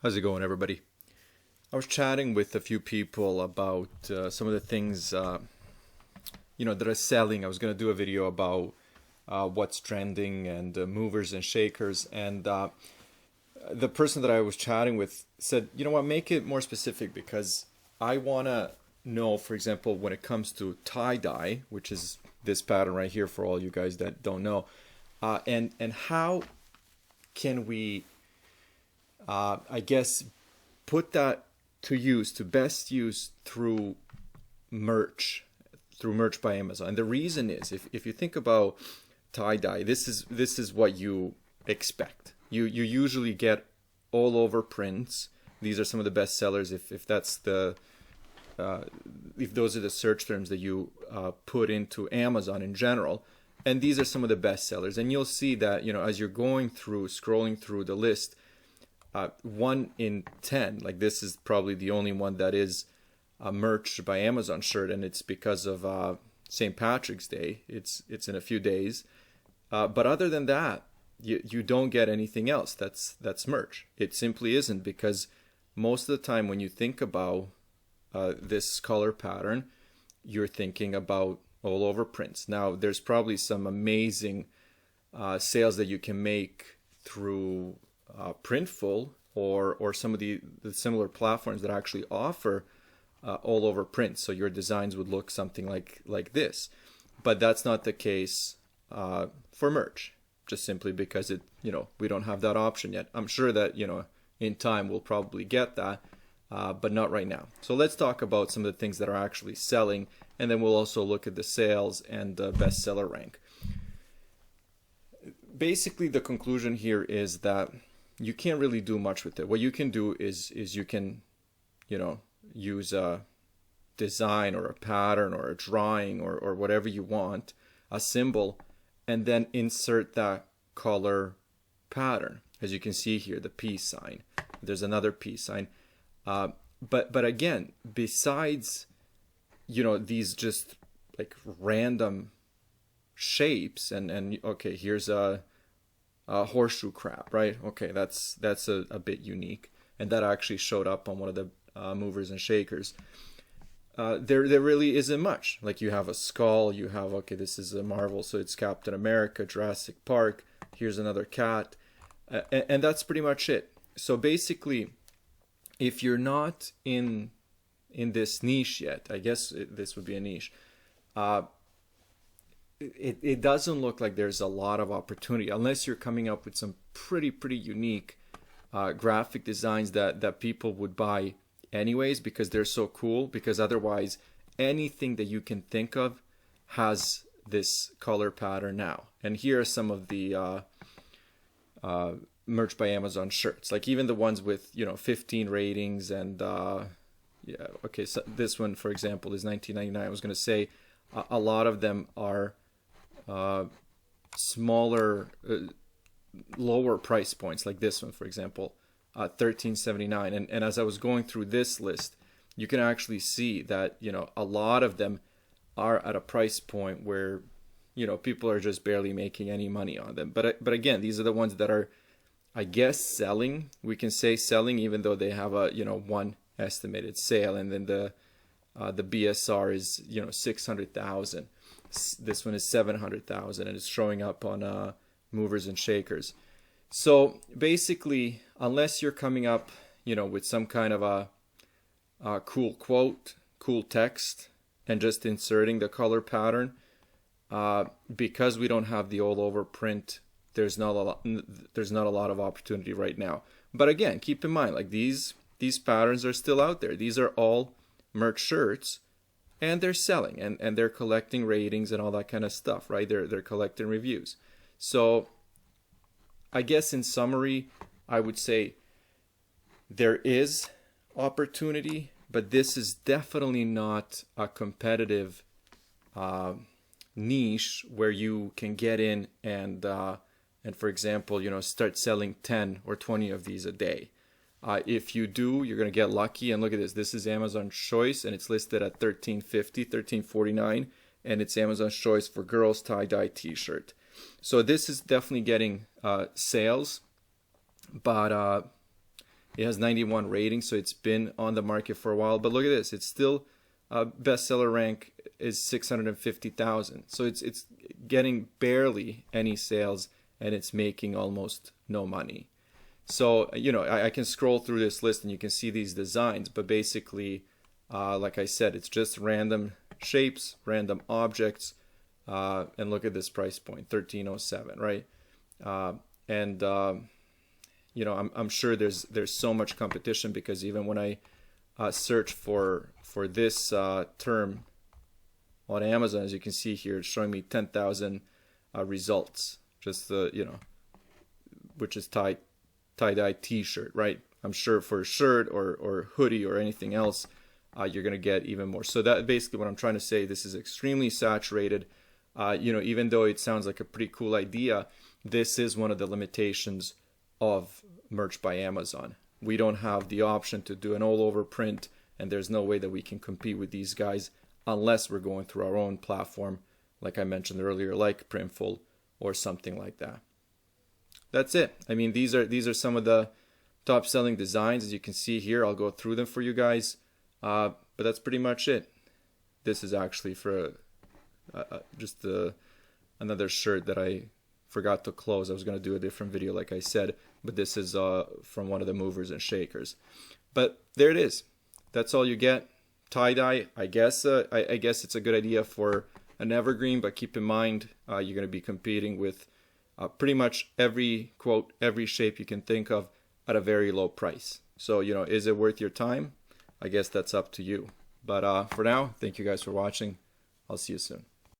How's it going, everybody? I was chatting with a few people about some of the things that are selling. I was going to do a video about what's trending and movers and shakers. And the person that I was chatting with said, "You know what? Make it more specific because I want to know, for example, when it comes to tie-dye, which is this pattern right here for all you guys that don't know, and how can we, I guess, put that to use, to best use merch, through merch by Amazon." And the reason is, if you think about tie-dye, this is what you expect. You usually get all over prints. These are some of the best sellers if that's the if those are the search terms that you put into Amazon in general. And these are some of the best sellers. And you'll see that, as you're going through, scrolling through the list, 1 in 10, like this is probably the only one that is a merch by Amazon shirt, and it's because of St. Patrick's Day. It's in a few days. But other than that, you don't get anything else that's merch. It simply isn't, because most of the time when you think about this color pattern, you're thinking about all over prints. Now, there's probably some amazing sales that you can make through Printful or some of the similar platforms that actually offer all over prints. So your designs would look something like this. But that's not the case for merch, just simply because we don't have that option yet. I'm sure that in time we'll probably get that, but not right now. So let's talk about some of the things that are actually selling, and then we'll also look at the sales and the bestseller rank. Basically, the conclusion here is that you can't really do much with it. What you can do is you can use a design or a pattern or a drawing or whatever you want, a symbol, and then insert that color pattern. As you can see here, the peace sign. There's another peace sign. But again, besides these just like random shapes and okay, here's a horseshoe crab, right? Okay, that's a bit unique, and that actually showed up on one of the movers and shakers. There really isn't much. Like, you have a skull, you have, okay, this is a Marvel, so it's Captain America, Jurassic Park, here's another cat, and that's pretty much it. So basically, if you're not in this niche yet, I guess this would be a niche, it doesn't look like there's a lot of opportunity unless you're coming up with some pretty unique graphic designs that people would buy anyways because they're so cool. Because otherwise, anything that you can think of has this color pattern now. And here are some of the merch by Amazon shirts, like even the ones with 15 ratings. And yeah, okay, so this one, for example, is $19.99. I was going to say a lot of them are smaller, lower price points, like this one, for example, $13.79. And as I was going through this list, you can actually see that a lot of them are at a price point where people are just barely making any money on them. But again, these are the ones that are, I guess, selling. We can say selling, even though they have a one estimated sale, and then the BSR is 600,000. This one is 700,000, and it's showing up on movers and shakers. So basically, unless you're coming up with some kind of a cool quote, cool text, and just inserting the color pattern, because we don't have the all over print, there's not a lot of opportunity right now. But again, keep in mind, like these patterns are still out there. These are all merch shirts, and they're selling, and they're collecting ratings and all that kind of stuff, right? They're collecting reviews. So I guess in summary, I would say there is opportunity, but this is definitely not a competitive niche where you can get in and for example, start selling 10 or 20 of these a day. If you do, you're going to get lucky. And look at this. This is Amazon's choice, and it's listed at $13.50, $13.49, and it's Amazon's choice for girls tie-dye t-shirt. So this is definitely getting sales, but It has 91 ratings, so it's been on the market for a while. But look at this, it's still bestseller rank is 650,000. So it's getting barely any sales, and it's making almost no money. So, you know, I can scroll through this list and you can see these designs, but basically, like I said, it's just random shapes, random objects, and look at this price point, 1307, right? You know, I'm sure there's so much competition, because even when I search for this term on Amazon, as you can see here, it's showing me 10,000 results, just you know, which is tie-dye t-shirt, right? I'm sure for a shirt or hoodie or anything else, you're going to get even more. So that basically what I'm trying to say, this is extremely saturated. You know, even though it sounds like a pretty cool idea, this is one of the limitations of merch by Amazon. We don't have the option to do an all-over print, and there's no way that we can compete with these guys unless we're going through our own platform, like I mentioned earlier, like Printful or something like that. That's it. I mean, these are some of the top selling designs, as you can see here. I'll go through them for you guys, but that's pretty much it. This is actually for just another shirt that I forgot to close. I was going to do a different video, like I said, but this is from one of the movers and shakers. But there it is. That's all you get. Tie-dye, I guess it's a good idea for an evergreen, but keep in mind you're going to be competing with pretty much every shape you can think of at a very low price. So, you know, is it worth your time? I guess that's up to you. But for now, thank you guys for watching. I'll see you soon.